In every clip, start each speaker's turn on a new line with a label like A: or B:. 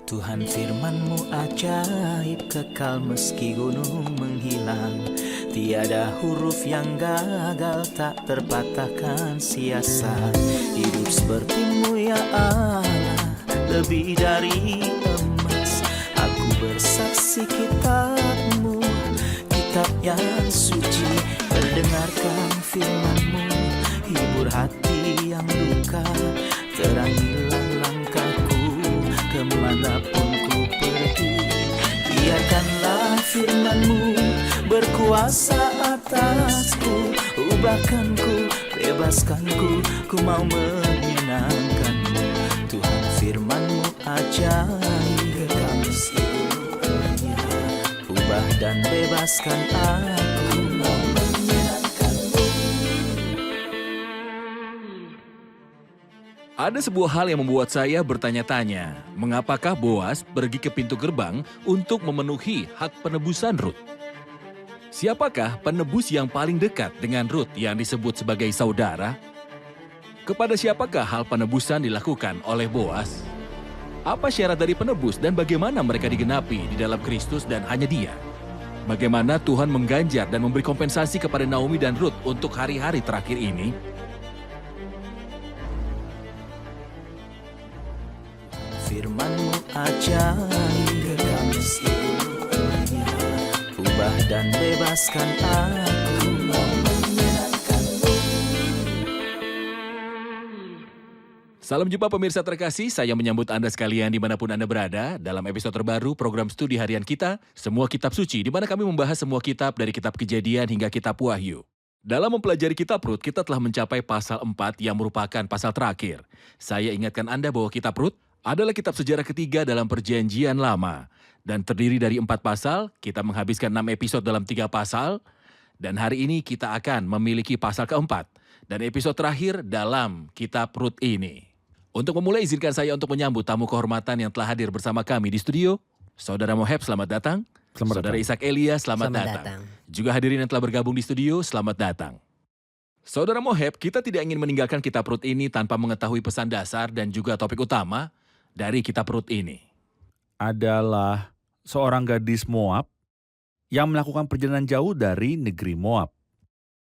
A: Tuhan firman-Mu ajaib, kekal meski gunung menghilang. Tiada huruf yang gagal, tak terpatahkan siasat. Hidup seperti-Mu ya Allah, lebih dari emas. Aku bersaksi kitab-Mu, kitab yang suci. Terdengarkan firman-Mu, hibur hati yang luka. Terangilah langkahku kemanapun ku pergi. Biarkanlah firman-Mu berkuasa atasku. Ubahkanku, bebaskanku, ku mau menyenangkan-Mu. Tuhan firman-Mu ajaib, kekal meski gunung. Ubah dan bebaskan aku, mau menyenangkan-Mu.
B: Ada sebuah hal yang membuat saya bertanya-tanya, mengapakah Boas pergi ke pintu gerbang untuk memenuhi hak penebusan Rut? Siapakah penebus yang paling dekat dengan Rut yang disebut sebagai saudara? Kepada siapakah hal penebusan dilakukan oleh Boas? Apa syarat dari penebus dan bagaimana mereka digenapi di dalam Kristus dan hanya Dia? Bagaimana Tuhan mengganjar dan memberi kompensasi kepada Naomi dan Rut untuk hari-hari terakhir ini?
A: Firman-Mu ajaib, kekal meski gunung. Ubah dan bebaskan aku, mau menyenangkan-Mu.
B: Salam jumpa pemirsa terkasih, saya menyambut Anda sekalian dimanapun Anda berada dalam episode terbaru program studi harian kita, Semua Kitab Suci, di mana kami membahas semua kitab dari kitab Kejadian hingga kitab Wahyu. Dalam mempelajari kitab Rut, kita telah mencapai pasal 4 yang merupakan pasal terakhir. Saya ingatkan Anda bahwa kitab Rut adalah kitab sejarah ketiga dalam perjanjian lama. Dan terdiri dari 4 pasal, kita menghabiskan 6 episode dalam 3 pasal. Dan hari ini kita akan memiliki pasal keempat dan episode terakhir dalam kitab Rut ini. Untuk memulai, izinkan saya untuk menyambut tamu kehormatan yang telah hadir bersama kami di studio. Saudara Moheb, selamat datang. Saudara Ishak Elia, selamat datang. Juga hadirin yang telah bergabung di studio, selamat datang. Saudara Moheb, kita tidak ingin meninggalkan kitab Rut ini tanpa mengetahui pesan dasar dan juga topik utama dari kitab Rut ini.
C: Adalah seorang gadis Moab yang melakukan perjalanan jauh dari negeri Moab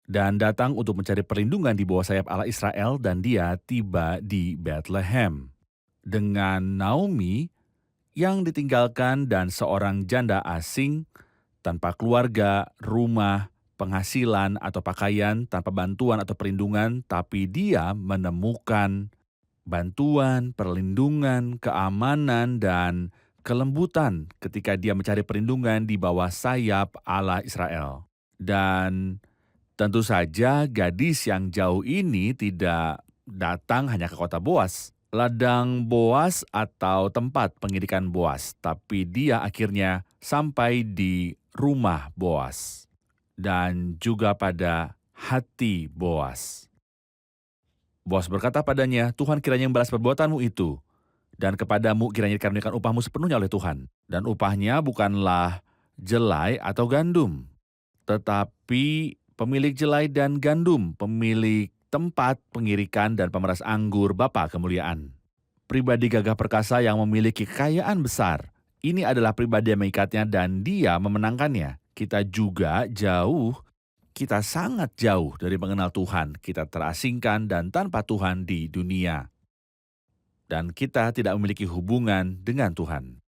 C: dan datang untuk mencari perlindungan di bawah sayap Allah Israel, dan dia tiba di Bethlehem dengan Naomi yang ditinggalkan dan seorang janda asing tanpa keluarga, rumah, penghasilan atau pakaian, tanpa bantuan atau perlindungan, tapi dia menemukan bantuan, perlindungan, keamanan, dan kelembutan ketika dia mencari perlindungan di bawah sayap Allah Israel. Dan tentu saja gadis yang jauh ini tidak datang hanya ke kota Boas, ladang Boas atau tempat pengirikan Boas, tapi dia akhirnya sampai di rumah Boas dan juga pada hati Boas. Boas berkata padanya, Tuhan kiranya membalas perbuatanmu itu, dan kepadamu kiranya dikaruniakan upahmu sepenuhnya oleh Tuhan. Dan upahnya bukanlah jelai atau gandum, tetapi pemilik jelai dan gandum, pemilik tempat pengirikan dan pemeras anggur Bapa kemuliaan. Pribadi gagah perkasa yang memiliki kekayaan besar. Ini adalah pribadi yang mengikatnya dan dia memenangkannya. Kita juga jauh, kita sangat jauh dari mengenal Tuhan. Kita terasingkan dan tanpa Tuhan di dunia. Dan kita tidak memiliki hubungan dengan Tuhan.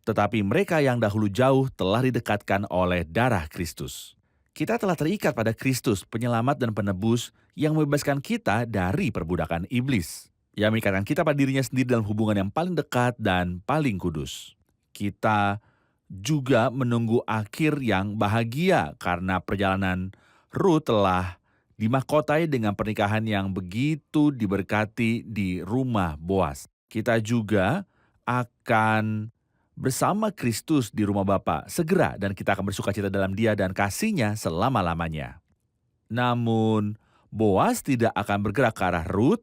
C: Tetapi mereka yang dahulu jauh telah didekatkan oleh darah Kristus. Kita telah terikat pada Kristus, penyelamat dan penebus yang membebaskan kita dari perbudakan iblis. Yang mengikatkan kita pada dirinya sendiri dalam hubungan yang paling dekat dan paling kudus. Kita juga menunggu akhir yang bahagia karena perjalanan Rut telah dimahkotai dengan pernikahan yang begitu diberkati di rumah Boas. Kita juga akan bersama Kristus di rumah Bapa segera, dan kita akan bersukacita dalam Dia dan kasih-Nya selama-lamanya. Namun, Boas tidak akan bergerak ke arah Rut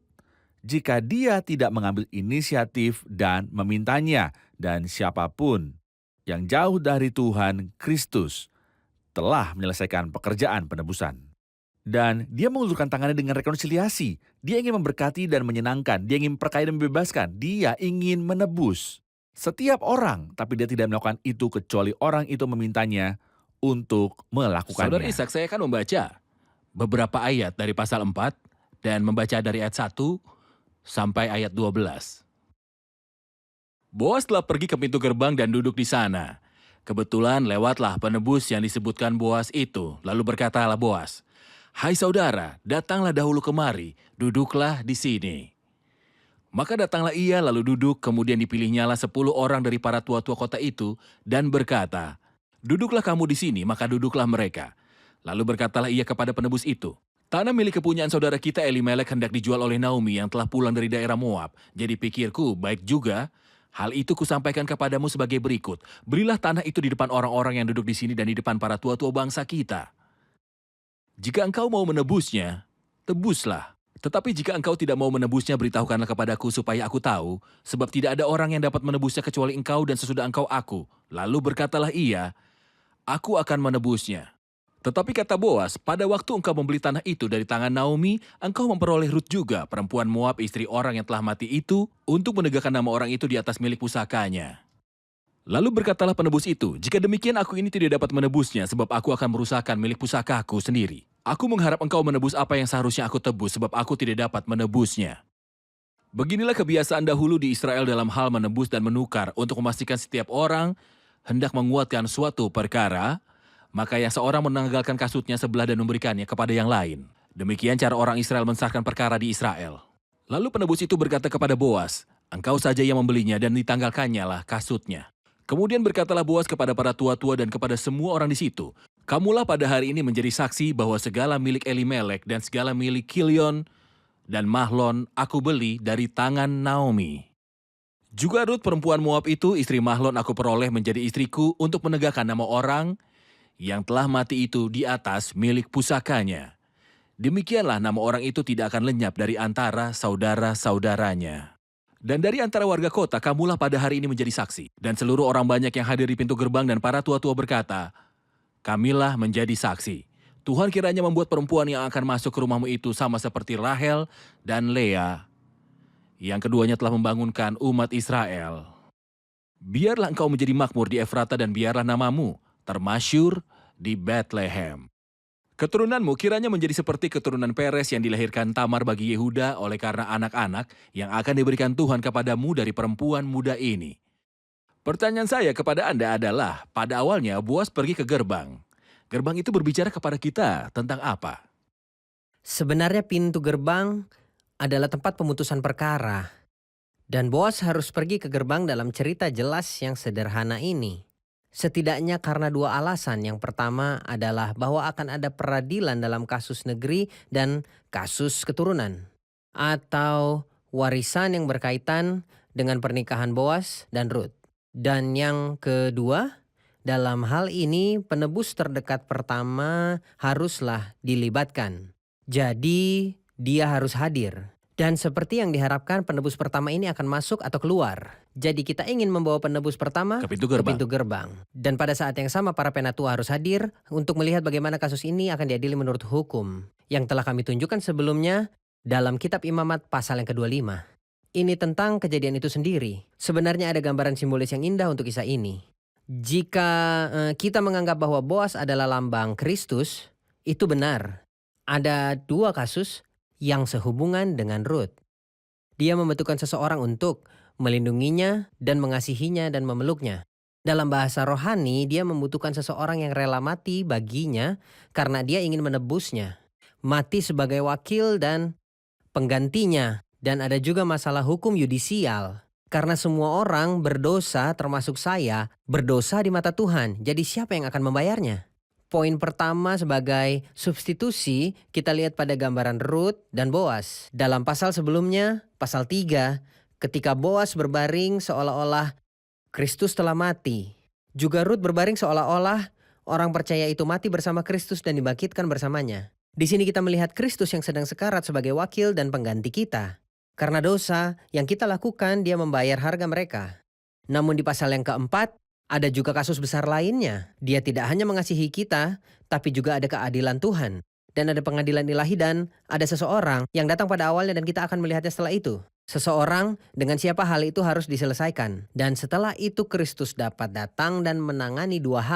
C: jika dia tidak mengambil inisiatif dan memintanya. Dan siapapun yang jauh dari Tuhan Kristus telah menyelesaikan pekerjaan penebusan. Dan dia mengulurkan tangannya dengan rekonsiliasi. Dia ingin memberkati dan menyenangkan. Dia ingin memperkaya dan membebaskan. Dia ingin menebus. setiap orang, tapi dia tidak melakukan itu kecuali orang itu memintanya untuk melakukannya.
B: Saudara Ishak, saya akan membaca beberapa ayat dari pasal 4 dan membaca dari ayat 1 sampai ayat 12. Boas telah pergi ke pintu gerbang dan duduk di sana. Kebetulan lewatlah penebus yang disebutkan Boas itu. Lalu berkatalah Boas, "Hai saudara, datanglah dahulu kemari, duduklah di sini." Maka datanglah ia lalu duduk, kemudian dipilihnyalah 10 orang dari para tua-tua kota itu dan berkata, "Duduklah kamu di sini," maka duduklah mereka. Lalu berkatalah ia kepada penebus itu, "Tanah milik kepunyaan saudara kita Elimelek hendak dijual oleh Naomi yang telah pulang dari daerah Moab. Jadi pikirku, baik juga. Hal itu kusampaikan kepadamu sebagai berikut. Belilah tanah itu di depan orang-orang yang duduk di sini dan di depan para tua-tua bangsa kita. Jika engkau mau menebusnya, tebuslah. Tetapi jika engkau tidak mau menebusnya, beritahukanlah kepadaku supaya aku tahu, sebab tidak ada orang yang dapat menebusnya kecuali engkau dan sesudah engkau aku." Lalu berkatalah ia, "Aku akan menebusnya." Tetapi kata Boas, "Pada waktu engkau membeli tanah itu dari tangan Naomi, engkau memperoleh Rut juga, perempuan Moab, istri orang yang telah mati itu, untuk menegakkan nama orang itu di atas milik pusakanya." Lalu berkatalah penebus itu, "Jika demikian aku ini tidak dapat menebusnya, sebab aku akan merusakkan milik pusakaku sendiri. Aku mengharap engkau menebus apa yang seharusnya aku tebus, sebab aku tidak dapat menebusnya." Beginilah kebiasaan dahulu di Israel dalam hal menebus dan menukar untuk memastikan setiap orang hendak menguatkan suatu perkara, maka yang seorang menanggalkan kasutnya sebelah dan memberikannya kepada yang lain. Demikian cara orang Israel mensahkan perkara di Israel. Lalu penebus itu berkata kepada Boas, "Engkau saja yang membelinya dan ditanggalkannya lah kasutnya." Kemudian berkatalah Boas kepada para tua-tua dan kepada semua orang di situ, "Kamulah pada hari ini menjadi saksi bahwa segala milik Elimelek dan segala milik Kilion dan Mahlon aku beli dari tangan Naomi. Juga Rut perempuan Moab itu, istri Mahlon aku peroleh menjadi istriku untuk menegakkan nama orang yang telah mati itu di atas milik pusakanya. Demikianlah nama orang itu tidak akan lenyap dari antara saudara-saudaranya. Dan dari antara warga kota, kamulah pada hari ini menjadi saksi." Dan seluruh orang banyak yang hadir di pintu gerbang dan para tua-tua berkata, "Kamilah menjadi saksi. Tuhan kiranya membuat perempuan yang akan masuk ke rumahmu itu sama seperti Rahel dan Lea, yang keduanya telah membangunkan umat Israel. Biarlah engkau menjadi makmur di Efrata dan biarlah namamu termasyur di Bethlehem. Keturunanmu kiranya menjadi seperti keturunan Peres yang dilahirkan Tamar bagi Yehuda oleh karena anak-anak yang akan diberikan Tuhan kepadamu dari perempuan muda ini." Pertanyaan saya kepada Anda adalah, pada awalnya Boas pergi ke gerbang. Gerbang itu berbicara kepada kita tentang apa?
D: Sebenarnya pintu gerbang adalah tempat pemutusan perkara. Dan Boas harus pergi ke gerbang dalam cerita jelas yang sederhana ini. Setidaknya karena dua alasan. Yang pertama adalah bahwa akan ada peradilan dalam kasus negeri dan kasus keturunan. Atau warisan yang berkaitan dengan pernikahan Boas dan Rut. Dan yang kedua, dalam hal ini penebus terdekat pertama haruslah dilibatkan. Jadi dia harus hadir. Dan seperti yang diharapkan, penebus pertama ini akan masuk atau keluar. Jadi kita ingin membawa penebus pertama
B: Ke pintu
D: ke
B: gerbang.
D: pintu gerbang. Dan pada saat yang sama para penatua harus hadir untuk melihat bagaimana kasus ini akan diadili menurut hukum. Yang telah kami tunjukkan sebelumnya dalam kitab Imamat pasal yang ke-25. Ini tentang kejadian itu sendiri. Sebenarnya ada gambaran simbolis yang indah untuk kisah ini. Jika kita menganggap bahwa Boas adalah lambang Kristus, itu benar. Ada dua kasus yang sehubungan dengan Rut. Dia membutuhkan seseorang untuk melindunginya dan mengasihinya dan memeluknya. Dalam bahasa rohani, dia membutuhkan seseorang yang rela mati baginya karena dia ingin menebusnya. Mati sebagai wakil dan penggantinya. Dan ada juga masalah hukum yudisial. Karena semua orang berdosa, termasuk saya, berdosa di mata Tuhan. Jadi siapa yang akan membayarnya? Poin pertama sebagai substitusi kita lihat pada gambaran Rut dan Boas. Dalam pasal sebelumnya, pasal 3, ketika Boas berbaring seolah-olah Kristus telah mati. Juga Rut berbaring seolah-olah orang percaya itu mati bersama Kristus dan dibangkitkan bersamanya. Di sini kita melihat Kristus yang sedang sekarat sebagai wakil dan pengganti kita. Karena dosa yang kita lakukan, dia membayar harga mereka. Namun di pasal yang keempat, ada juga kasus besar lainnya. Dia tidak hanya mengasihi kita, tapi juga ada keadilan Tuhan. Dan ada pengadilan ilahi dan ada seseorang yang datang pada awalnya dan kita akan melihatnya setelah itu. seseorang dengan siapa hal itu harus diselesaikan. Dan setelah itu Kristus dapat datang dan menangani dua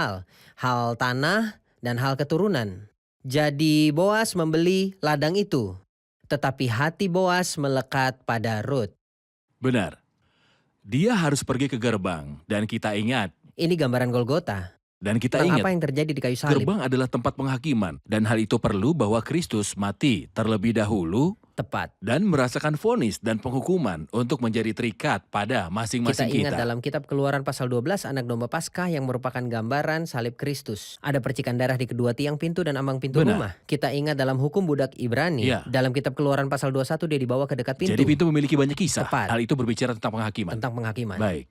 D: hal tanah dan hal keturunan. Jadi Boas membeli ladang itu, tetapi hati Boas melekat pada Rut.
B: Benar. Dia harus pergi ke gerbang dan kita ingat.
D: Ini gambaran Golgota.
B: Dan kita
D: Tentang
B: ingat.
D: apa yang terjadi di kayu salib.
B: Gerbang adalah tempat penghakiman dan hal itu perlu bahwa Kristus mati terlebih dahulu
D: Tepat.
B: dan merasakan vonis dan penghukuman untuk menjadi terikat pada
D: Kita
B: masing-masing
D: ingat
B: kita.
D: dalam kitab Keluaran pasal 12 anak domba Paskah yang merupakan gambaran salib Kristus. Ada percikan darah di kedua tiang pintu dan ambang pintu
B: Benar.
D: rumah. Kita ingat dalam hukum budak Ibrani.
B: Iya.
D: Dalam kitab Keluaran pasal 21 dia dibawa ke dekat pintu.
B: Jadi pintu memiliki banyak kisah.
D: Tepat.
B: Hal itu berbicara tentang penghakiman.
D: Tentang penghakiman.
B: Baik.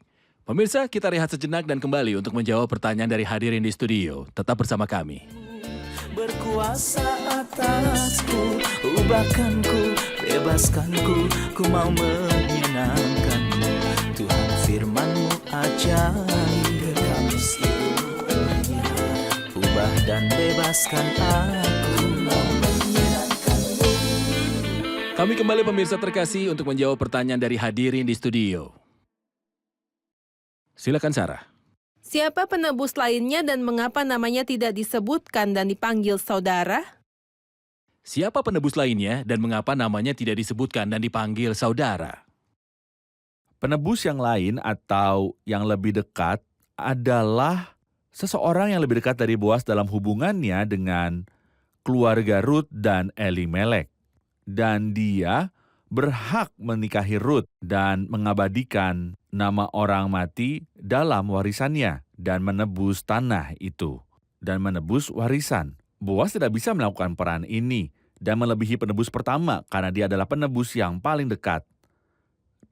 B: Pemirsa, kita rehat sejenak dan kembali untuk menjawab pertanyaan dari hadirin di studio. Tetap bersama kami.
A: Berkuasa atasku, ubahkanku, bebaskanku, ku mau menyenangkanmu. Tuhan firman-Mu ajaib, kami seluruhnya. Ubah dan bebaskan aku, mau menyenangkanmu.
B: Kami kembali pemirsa terkasih untuk menjawab pertanyaan dari hadirin di studio. Silakan Sarah.
E: Siapa penebus lainnya dan mengapa namanya tidak disebutkan dan dipanggil saudara?
B: Siapa penebus lainnya dan mengapa namanya tidak disebutkan dan dipanggil saudara?
C: Penebus yang lain atau yang lebih dekat adalah seseorang yang lebih dekat dari Boas dalam hubungannya dengan keluarga Rut dan Elimelek. Dan dia berhak menikahi Rut dan mengabadikan nama orang mati dalam warisannya dan menebus tanah itu dan menebus warisan. Boas tidak bisa melakukan peran ini dan melebihi penebus pertama karena dia adalah penebus yang paling dekat.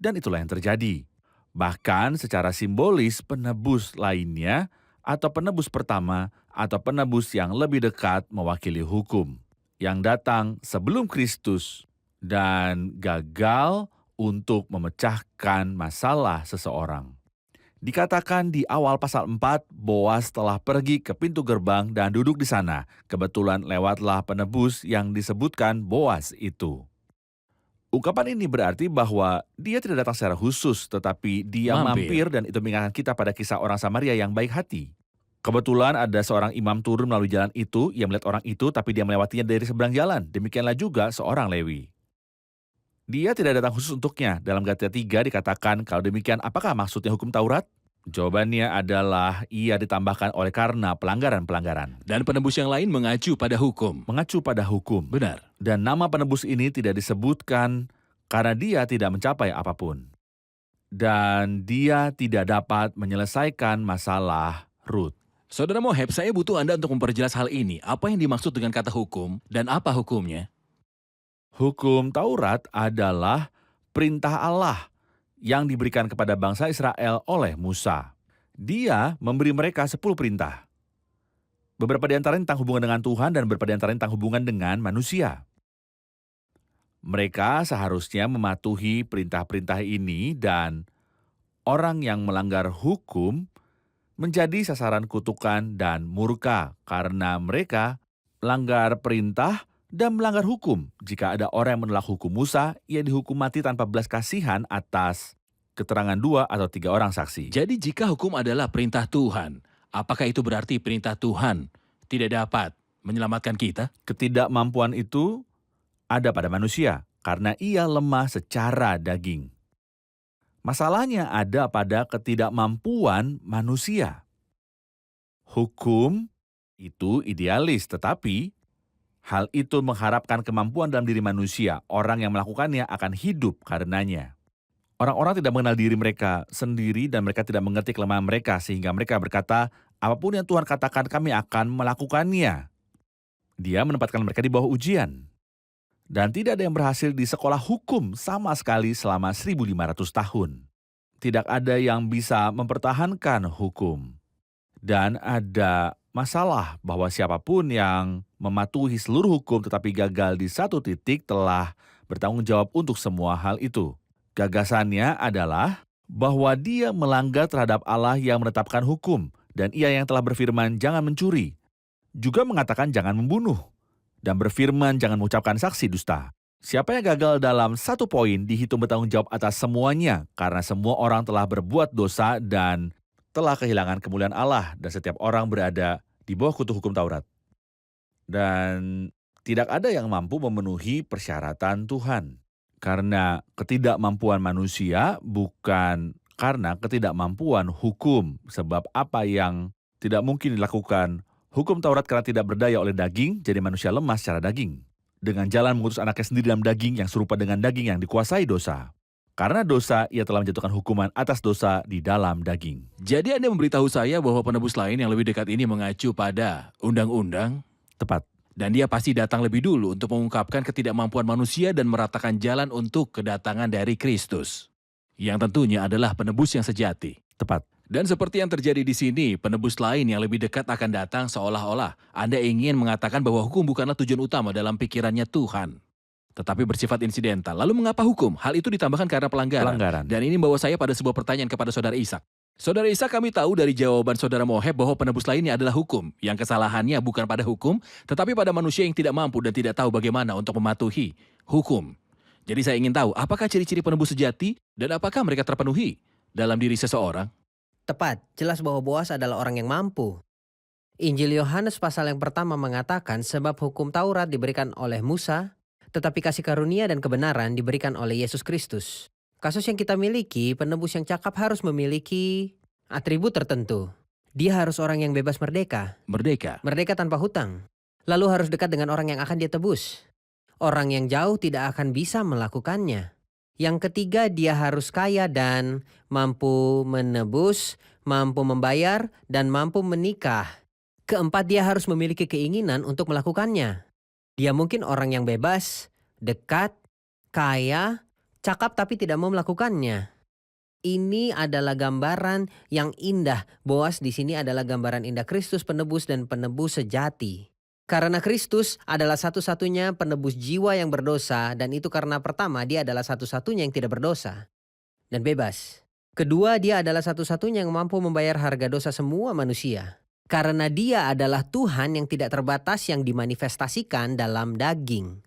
C: Dan itulah yang terjadi. Bahkan secara simbolis penebus lainnya atau penebus pertama atau penebus yang lebih dekat mewakili hukum yang datang sebelum Kristus dan gagal untuk memecahkan masalah seseorang. Dikatakan di awal pasal 4, Boas telah pergi ke pintu gerbang dan duduk di sana. Kebetulan lewatlah penebus yang disebutkan Boas itu. Ungkapan ini berarti bahwa dia tidak datang secara khusus, tetapi dia mampir dan itu mengingatkan kita pada kisah orang Samaria yang baik hati. Kebetulan ada seorang imam turun melalui jalan itu, ia melihat orang itu tapi dia melewatinya dari seberang jalan. Demikianlah juga seorang Lewi. Dia tidak datang khusus untuknya. Dalam Galatia 3 dikatakan, kalau demikian apakah maksudnya hukum Taurat? Jawabannya adalah ia ditambahkan oleh karena pelanggaran-pelanggaran.
B: Dan penebus yang lain mengacu pada hukum.
C: Mengacu pada hukum.
B: Benar.
C: Dan nama penebus ini tidak disebutkan karena dia tidak mencapai apapun. Dan dia tidak dapat menyelesaikan masalah Rut.
B: Saudara Moheb, saya butuh Anda untuk memperjelas hal ini. Apa yang dimaksud dengan kata hukum dan apa hukumnya?
C: Hukum Taurat adalah perintah Allah yang diberikan kepada bangsa Israel oleh Musa. Dia memberi mereka 10 perintah. Beberapa di antaranya tentang hubungan dengan Tuhan dan beberapa di antaranya tentang hubungan dengan manusia. Mereka seharusnya mematuhi perintah-perintah ini dan orang yang melanggar hukum menjadi sasaran kutukan dan murka karena mereka melanggar perintah dan melanggar hukum. Jika ada orang yang menolak hukum Musa, ia dihukum mati tanpa belas kasihan atas keterangan 2 atau 3 orang saksi.
B: Jadi jika hukum adalah perintah Tuhan, apakah itu berarti perintah Tuhan tidak dapat menyelamatkan kita?
C: Ketidakmampuan itu ada pada manusia karena ia lemah secara daging. Masalahnya ada pada ketidakmampuan manusia. Hukum itu idealis, tetapi hal itu mengharapkan kemampuan dalam diri manusia. Orang yang melakukannya akan hidup karenanya. Orang-orang tidak mengenal diri mereka sendiri dan mereka tidak mengerti kelemahan mereka sehingga mereka berkata, apapun yang Tuhan katakan kami akan melakukannya. Dia menempatkan mereka di bawah ujian. Dan tidak ada yang berhasil di sekolah hukum sama sekali selama 1500 tahun. Tidak ada yang bisa mempertahankan hukum. Dan ada masalah bahwa siapapun yang mematuhi seluruh hukum tetapi gagal di satu titik telah bertanggung jawab untuk semua hal itu. Gagasannya adalah bahwa dia melanggar terhadap Allah yang menetapkan hukum dan ia yang telah berfirman jangan mencuri. Juga mengatakan jangan membunuh dan berfirman jangan mengucapkan saksi dusta. Siapa yang gagal dalam satu poin dihitung bertanggung jawab atas semuanya, karena semua orang telah berbuat dosa dan telah kehilangan kemuliaan Allah, dan setiap orang berada di bawah kutu hukum Taurat. Dan tidak ada yang mampu memenuhi persyaratan Tuhan. Karena ketidakmampuan manusia bukan karena ketidakmampuan hukum. Sebab apa yang tidak mungkin dilakukan hukum Taurat karena tidak berdaya oleh daging, jadi manusia lemah secara daging. Dengan jalan mengutus anaknya sendiri dalam daging yang serupa dengan daging yang dikuasai dosa. Karena dosa, ia telah menjatuhkan hukuman atas dosa di dalam daging.
B: Jadi Anda memberitahu saya bahwa penebus lain yang lebih dekat ini mengacu pada undang-undang,
C: Tepat.
B: dan dia pasti datang lebih dulu untuk mengungkapkan ketidakmampuan manusia dan meratakan jalan untuk kedatangan dari Kristus. Yang tentunya adalah penebus yang sejati.
C: Tepat.
B: Dan seperti yang terjadi di sini, penebus lain yang lebih dekat akan datang seolah-olah Anda ingin mengatakan bahwa hukum bukanlah tujuan utama dalam pikirannya Tuhan, tetapi bersifat insidental. Lalu mengapa hukum? Hal itu ditambahkan karena pelanggaran. Dan ini membawa saya pada sebuah pertanyaan kepada Saudara Ishak. Saudara Ishak, kami tahu dari jawaban Saudara Moheb bahwa penebus lainnya adalah hukum. Yang kesalahannya bukan pada hukum, tetapi pada manusia yang tidak mampu dan tidak tahu bagaimana untuk mematuhi hukum. Jadi saya ingin tahu, apakah ciri-ciri penebus sejati dan apakah mereka terpenuhi dalam diri seseorang?
D: Tepat, jelas bahwa Boas adalah orang yang mampu. Injil Yohanes pasal yang pertama mengatakan sebab hukum Taurat diberikan oleh Musa, tetapi kasih karunia dan kebenaran diberikan oleh Yesus Kristus. Kasus yang kita miliki, penebus yang cakap harus memiliki atribut tertentu. Dia harus orang yang bebas merdeka. Merdeka tanpa hutang. Lalu harus dekat dengan orang yang akan dia tebus. Orang yang jauh tidak akan bisa melakukannya. Yang ketiga, dia harus kaya dan mampu menebus, mampu membayar, dan mampu menikah. Keempat, dia harus memiliki keinginan untuk melakukannya. Dia mungkin orang yang bebas, dekat, kaya, cakap tapi tidak mau melakukannya. Ini adalah gambaran yang indah. Boas di sini adalah gambaran indah Kristus penebus dan penebus sejati. Karena Kristus adalah satu-satunya penebus jiwa yang berdosa, dan itu karena pertama dia adalah satu-satunya yang tidak berdosa dan bebas. Kedua, dia adalah satu-satunya yang mampu membayar harga dosa semua manusia. Karena dia adalah Tuhan yang tidak terbatas yang dimanifestasikan dalam daging.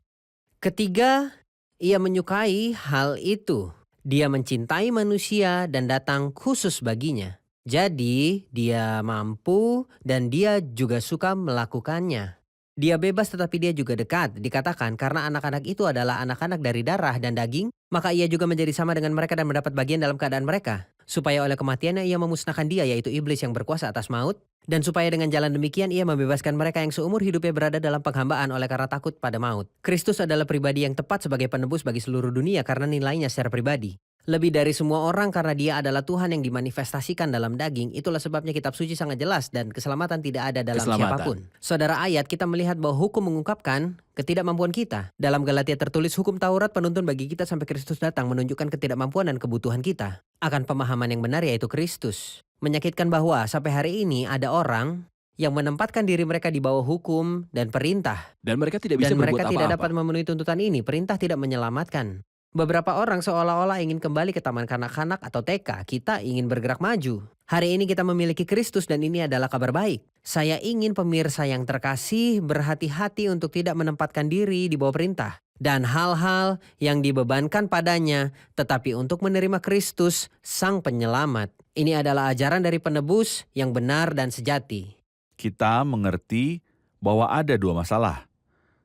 D: Ketiga, ia menyukai hal itu. Dia mencintai manusia dan datang khusus baginya. Jadi, dia mampu dan dia juga suka melakukannya. Dia bebas tetapi dia juga dekat. Dikatakan karena anak-anak itu adalah anak-anak dari darah dan daging, maka ia juga menjadi sama dengan mereka dan mendapat bagian dalam keadaan mereka. Supaya oleh kematiannya ia memusnahkan dia, yaitu iblis yang berkuasa atas maut. Dan supaya dengan jalan demikian ia membebaskan mereka yang seumur hidupnya berada dalam penghambaan oleh karena takut pada maut. Kristus adalah pribadi yang tepat sebagai penebus bagi seluruh dunia karena nilainya secara pribadi. Lebih dari semua orang karena dia adalah Tuhan yang dimanifestasikan dalam daging. Itulah sebabnya kitab suci sangat jelas dan keselamatan tidak ada dalam siapapun. Saudara, ayat kita melihat bahwa hukum mengungkapkan ketidakmampuan kita. Dalam Galatia tertulis hukum Taurat penuntun bagi kita sampai Kristus datang menunjukkan ketidakmampuan dan kebutuhan kita akan pemahaman yang benar yaitu Kristus. Menyakitkan bahwa sampai hari ini ada orang yang menempatkan diri mereka di bawah hukum dan perintah.
B: Dan mereka tidak bisa
D: Dan
B: berbuat
D: mereka
B: apa-apa.
D: tidak dapat memenuhi tuntutan ini. Perintah tidak menyelamatkan. Beberapa orang seolah-olah ingin kembali ke taman kanak-kanak atau TK. Kita ingin bergerak maju. Hari ini kita memiliki Kristus dan ini adalah kabar baik. Saya ingin pemirsa yang terkasih berhati-hati untuk tidak menempatkan diri di bawah perintah dan hal-hal yang dibebankan padanya, tetapi untuk menerima Kristus, Sang Penyelamat. Ini adalah ajaran dari penebus yang benar dan sejati.
C: Kita mengerti bahwa ada dua masalah.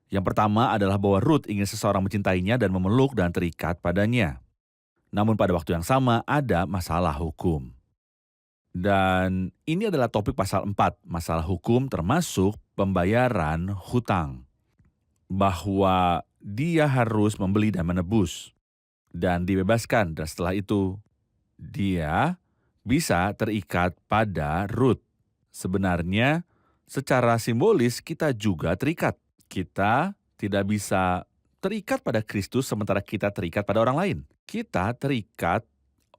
C: Yang pertama adalah bahwa Ruth ingin seseorang mencintainya dan memeluk dan terikat padanya. Namun pada waktu yang sama ada masalah hukum. Dan ini adalah topik pasal 4, masalah hukum termasuk pembayaran hutang. Bahwa dia harus membeli dan menebus dan dibebaskan, dan setelah itu dia bisa terikat pada Ruth. Sebenarnya secara simbolis kita juga terikat. Kita tidak bisa terikat pada Kristus sementara kita terikat pada orang lain. Kita terikat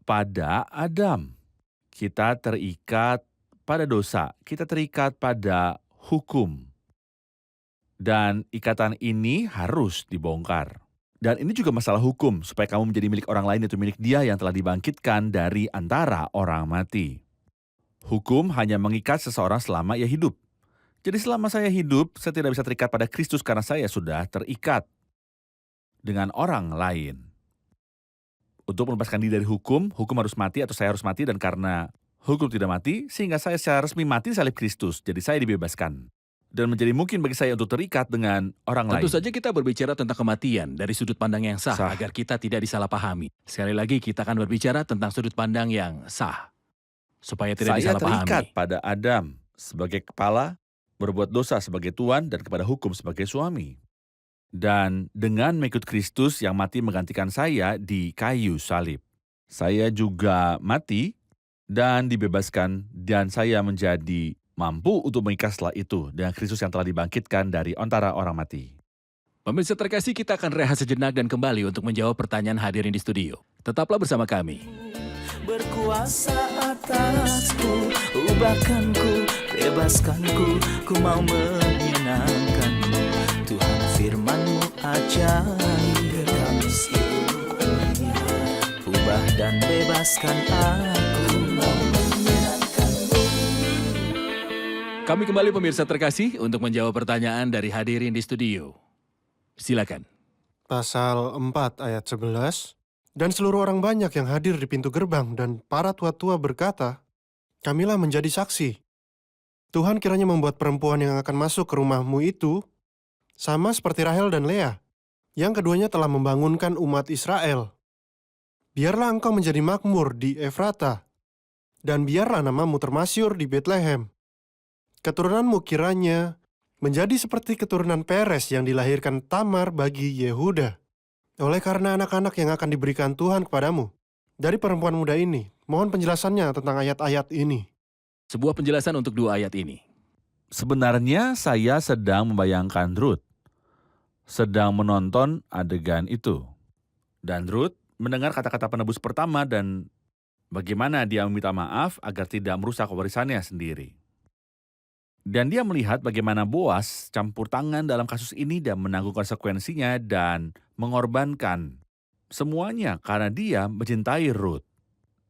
C: pada Adam. Kita terikat pada dosa. Kita terikat pada hukum. Dan ikatan ini harus dibongkar. Dan ini juga masalah hukum, supaya kamu menjadi milik orang lain, itu milik dia yang telah dibangkitkan dari antara orang mati. Hukum hanya mengikat seseorang selama ia hidup. Jadi selama saya hidup, saya tidak bisa terikat pada Kristus karena saya sudah terikat. dengan orang lain. Untuk melepaskan diri dari hukum harus mati atau saya harus mati, dan karena hukum tidak mati, sehingga saya secara resmi mati salib Kristus, jadi saya dibebaskan. Dan menjadi mungkin bagi saya untuk terikat dengan orang lain.
B: Tentu saja kita berbicara tentang kematian dari sudut pandang yang sah,
C: Sah.
B: agar kita tidak disalahpahami. Sekali lagi kita akan berbicara tentang sudut pandang yang sah, supaya tidak
C: Saya
B: disalahpahami.
C: terikat pada Adam sebagai kepala, berbuat dosa sebagai tuan, dan kepada hukum sebagai suami. Dan dengan mengikut Kristus yang mati menggantikan saya di kayu salib, saya juga mati dan dibebaskan, dan saya menjadi mampu untuk mengikat setelah itu dengan Kristus yang telah dibangkitkan dari antara orang mati.
B: Pemirsa terkasih, kita akan rehat sejenak dan kembali untuk menjawab pertanyaan hadirin di studio. Tetaplah bersama kami.
A: Berkuasa atasku, ubahkanku, bebaskanku, ku mau menyenangkanmu. Tuhan firman-Mu ajaib, kami seluruhnya. Ubah dan bebaskan aku, mau menyenangkanmu.
B: Kami kembali pemirsa terkasih untuk menjawab pertanyaan dari hadirin di studio. Silakan.
F: Pasal 4 ayat 11, dan seluruh orang banyak yang hadir di pintu gerbang dan para tua-tua berkata, kamilah menjadi saksi. Tuhan kiranya membuat perempuan yang akan masuk ke rumahmu itu sama seperti Rahel dan Lea, yang keduanya telah membangunkan umat Israel. Biarlah engkau menjadi makmur di Efrata, dan biarlah namamu termasyur di Betlehem. Keturunanmu kiranya menjadi seperti keturunan Peres yang dilahirkan Tamar bagi Yehuda. Oleh karena anak-anak yang akan diberikan Tuhan kepadamu. Dari perempuan muda ini, mohon penjelasannya tentang ayat-ayat ini.
B: Sebuah penjelasan untuk dua ayat ini.
C: Sebenarnya saya sedang membayangkan Ruth, sedang menonton adegan itu. Dan Ruth mendengar kata-kata penebus pertama dan bagaimana dia meminta maaf agar tidak merusak warisannya sendiri. Dan dia melihat bagaimana Boas campur tangan dalam kasus ini dan menanggung konsekuensinya dan mengorbankan semuanya karena dia mencintai Ruth.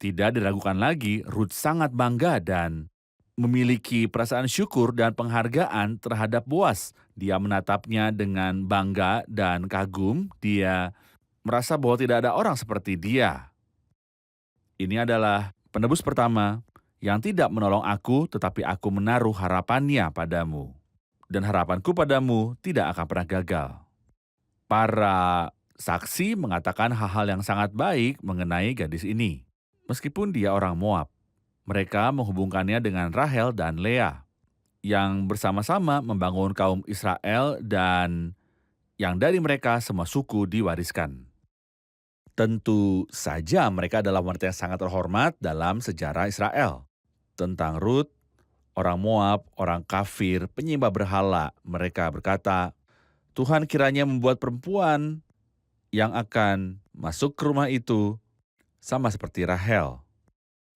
C: Tidak diragukan lagi, Ruth sangat bangga dan memiliki perasaan syukur dan penghargaan terhadap Boas. Dia menatapnya dengan bangga dan kagum. Dia merasa bahwa tidak ada orang seperti dia. Ini adalah penebus pertama yang tidak menolong aku, tetapi aku menaruh harapannya padamu. Dan harapanku padamu tidak akan pernah gagal. Para saksi mengatakan hal-hal yang sangat baik mengenai gadis ini. Meskipun dia orang Moab, mereka menghubungkannya dengan Rahel dan Lea, yang bersama-sama membangun kaum Israel dan yang dari mereka semua suku diwariskan. Tentu saja mereka adalah wanita yang sangat terhormat dalam sejarah Israel. Tentang Ruth, orang Moab, orang kafir, penyembah berhala, mereka berkata, Tuhan kiranya membuat perempuan yang akan masuk ke rumah itu sama seperti Rahel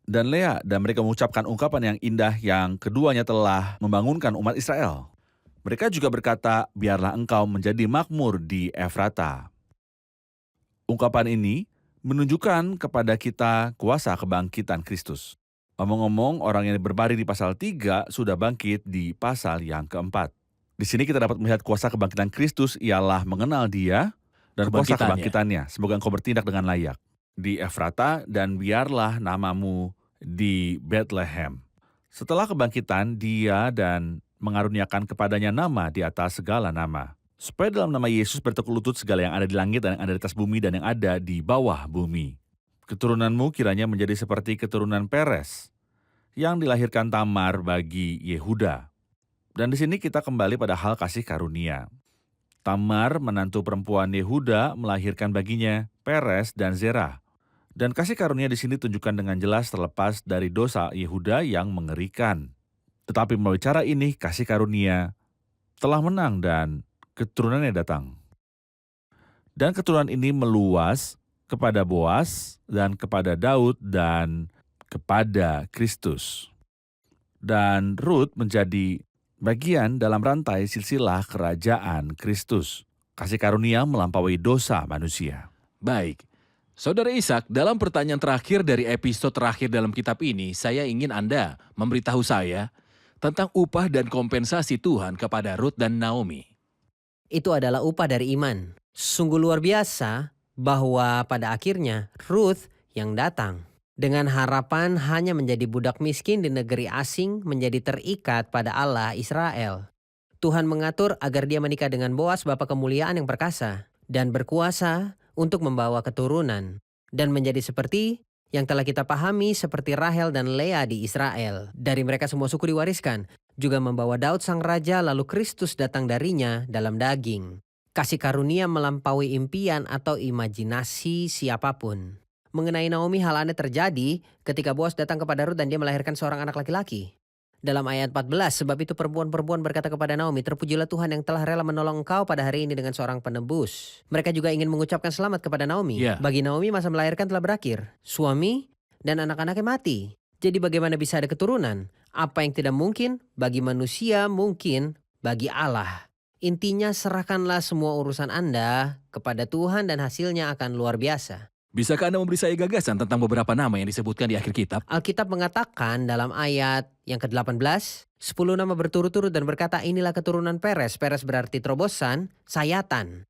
C: dan Lea, dan mereka mengucapkan ungkapan yang indah yang keduanya telah membangunkan umat Israel. Mereka juga berkata, biarlah engkau menjadi makmur di Efrata. Ungkapan ini menunjukkan kepada kita kuasa kebangkitan Kristus. Omong-omong, orang yang berbaring di pasal 3 sudah bangkit di pasal yang keempat. Di sini kita dapat melihat kuasa kebangkitan Kristus ialah mengenal dia dan kuasa kebangkitannya. Semoga engkau bertindak dengan layak di Efrata dan biarlah namamu di Bethlehem. Setelah kebangkitan, dia dan mengaruniakan kepadanya nama di atas segala nama. Supaya dalam nama Yesus bertekuk lutut segala yang ada di langit dan yang ada di atas bumi dan yang ada di bawah bumi. Keturunanmu kiranya menjadi seperti keturunan Peres yang dilahirkan Tamar bagi Yehuda. Dan di sini kita kembali pada hal kasih karunia. Tamar, menantu perempuan Yehuda, melahirkan baginya Peres dan Zerah. Dan kasih karunia di sini tunjukkan dengan jelas terlepas dari dosa Yehuda yang mengerikan. Tetapi melalui cara ini kasih karunia telah menang dan keturunannya datang. Dan keturunan ini meluas kepada Boas dan kepada Daud dan kepada Kristus. Dan Ruth menjadi bagian dalam rantai silsilah kerajaan Kristus. Kasih karunia melampaui dosa manusia.
B: Baik. Saudara Ishak, dalam pertanyaan terakhir dari episode terakhir dalam kitab ini, saya ingin Anda memberitahu saya tentang upah dan kompensasi Tuhan kepada Ruth dan Naomi.
D: Itu adalah upah dari iman. Sungguh luar biasa bahwa pada akhirnya Ruth yang datang dengan harapan hanya menjadi budak miskin di negeri asing menjadi terikat pada Allah Israel. Tuhan mengatur agar dia menikah dengan Boas bapa kemuliaan yang perkasa dan berkuasa untuk membawa keturunan dan menjadi seperti yang telah kita pahami seperti Rahel dan Lea di Israel. Dari mereka semua suku diwariskan, juga membawa Daud sang raja lalu Kristus datang darinya dalam daging. Kasih karunia melampaui impian atau imajinasi siapapun. Mengenai Naomi, hal aneh terjadi ketika Boas datang kepada Ruth dan dia melahirkan seorang anak laki-laki. Dalam ayat 14, sebab itu perempuan-perempuan berkata kepada Naomi, terpujilah Tuhan yang telah rela menolong engkau pada hari ini dengan seorang penebus. Mereka juga ingin mengucapkan selamat kepada Naomi.
B: Ya.
D: Bagi Naomi masa melahirkan telah berakhir. Suami dan anak-anaknya mati. Jadi bagaimana bisa ada keturunan? Apa yang tidak mungkin bagi manusia mungkin bagi Allah. Intinya serahkanlah semua urusan Anda kepada Tuhan dan hasilnya akan luar biasa.
B: Bisakah Anda memberi saya gagasan tentang beberapa nama yang disebutkan di akhir kitab?
D: Alkitab mengatakan dalam ayat yang ke-18, 10 nama berturut-turut dan berkata inilah keturunan Peres. Peres berarti terobosan, sayatan.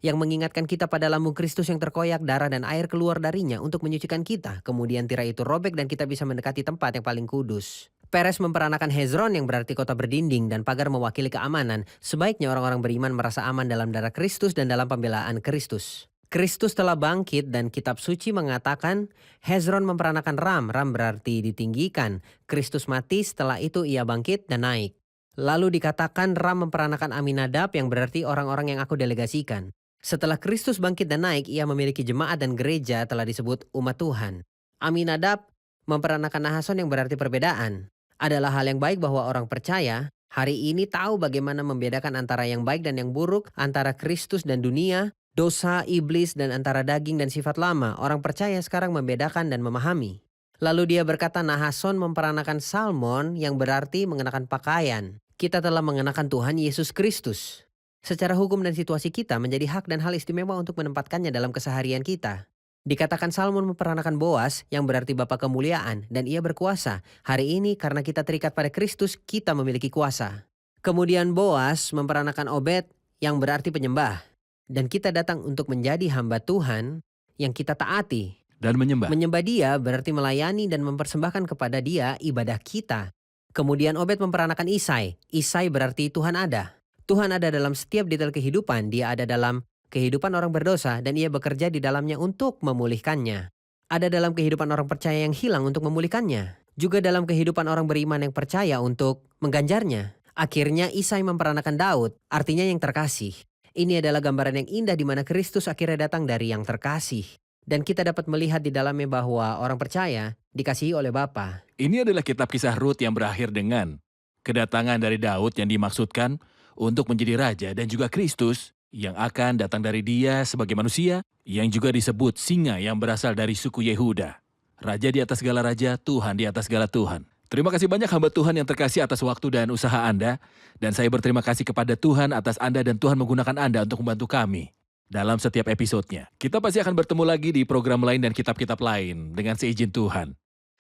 D: Yang mengingatkan kita pada lambung Kristus yang terkoyak, darah dan air keluar darinya untuk menyucikan kita. Kemudian tirai itu robek dan kita bisa mendekati tempat yang paling kudus. Peres memperanakan Hezron yang berarti kota berdinding dan pagar mewakili keamanan. Sebaiknya orang-orang beriman merasa aman dalam darah Kristus dan dalam pembelaan Kristus. Kristus telah bangkit dan kitab suci mengatakan Hezron memperanakan Ram. Ram berarti ditinggikan. Kristus mati, setelah itu ia bangkit dan naik. Lalu dikatakan Ram memperanakan Aminadab yang berarti orang-orang yang aku delegasikan. Setelah Kristus bangkit dan naik, ia memiliki jemaat dan gereja telah disebut umat Tuhan. Aminadab memperanakan Nahason yang berarti perbedaan. Adalah hal yang baik bahwa orang percaya hari ini tahu bagaimana membedakan antara yang baik dan yang buruk, antara Kristus dan dunia, dosa, iblis, dan antara daging dan sifat lama. Orang percaya sekarang membedakan dan memahami. Lalu dia berkata Nahason memperanakan Salmon yang berarti mengenakan pakaian. Kita telah mengenakan Tuhan Yesus Kristus. Secara hukum dan situasi kita menjadi hak dan hal istimewa untuk menempatkannya dalam keseharian kita. Dikatakan Salmon memperanakan Boas yang berarti bapa kemuliaan dan ia berkuasa. Hari ini karena kita terikat pada Kristus, kita memiliki kuasa. Kemudian Boas memperanakan Obed yang berarti penyembah. Dan kita datang untuk menjadi hamba Tuhan yang kita taati.
B: Dan menyembah.
D: Menyembah dia berarti melayani dan mempersembahkan kepada dia ibadah kita. Kemudian Obed memperanakan Isai. Isai berarti Tuhan ada. Tuhan ada dalam setiap detail kehidupan. Dia ada dalam kehidupan orang berdosa dan ia bekerja di dalamnya untuk memulihkannya. Ada dalam kehidupan orang percaya yang hilang untuk memulihkannya. Juga dalam kehidupan orang beriman yang percaya untuk mengganjarnya. Akhirnya Isai memperanakan Daud, artinya yang terkasih. Ini adalah gambaran yang indah di mana Kristus akhirnya datang dari yang terkasih. Dan kita dapat melihat di dalamnya bahwa orang percaya dikasihi oleh Bapa.
B: Ini adalah kitab kisah Rut yang berakhir dengan kedatangan dari Daud yang dimaksudkan untuk menjadi raja dan juga Kristus yang akan datang dari dia sebagai manusia yang juga disebut singa yang berasal dari suku Yehuda. Raja di atas segala raja, Tuhan di atas segala Tuhan. Terima kasih banyak hamba Tuhan yang terkasih atas waktu dan usaha Anda. Dan saya berterima kasih kepada Tuhan atas Anda dan Tuhan menggunakan Anda untuk membantu kami dalam setiap episodenya. Kita pasti akan bertemu lagi di program lain dan kitab-kitab lain dengan seizin Tuhan.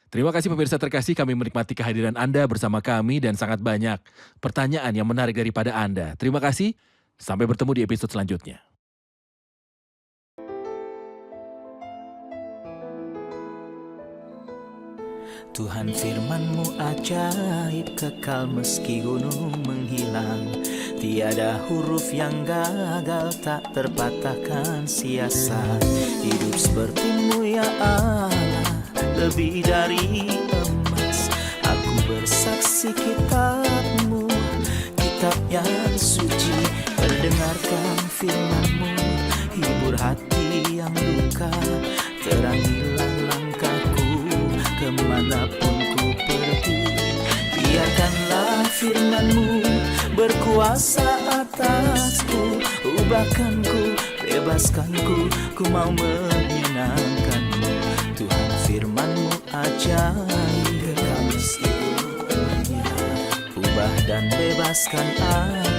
B: Terima kasih pemirsa terkasih, kami menikmati kehadiran Anda bersama kami dan sangat banyak pertanyaan yang menarik daripada Anda. Terima kasih, sampai bertemu di episode selanjutnya.
A: Tuhan firman-Mu ajaib, kekal meski gunung menghilang. Tiada huruf yang gagal, tak terpatahkan siasat. Hidup seperti-Mu ya Allah, lebih dari emas. Aku bersaksi kitab-Mu, kitab yang suci. Mendengarkan firman-Mu, hibur hati yang luka. Terangilah langkahku kemanapun ku pergi. Biarkanlah firman-Mu berkuasa atasku. Ubahkanku, bebaskanku, ku mau menyenangkan-Mu. Tuhan firman-Mu ajaib, kekal meski gunung, ubah dan bebaskan aku.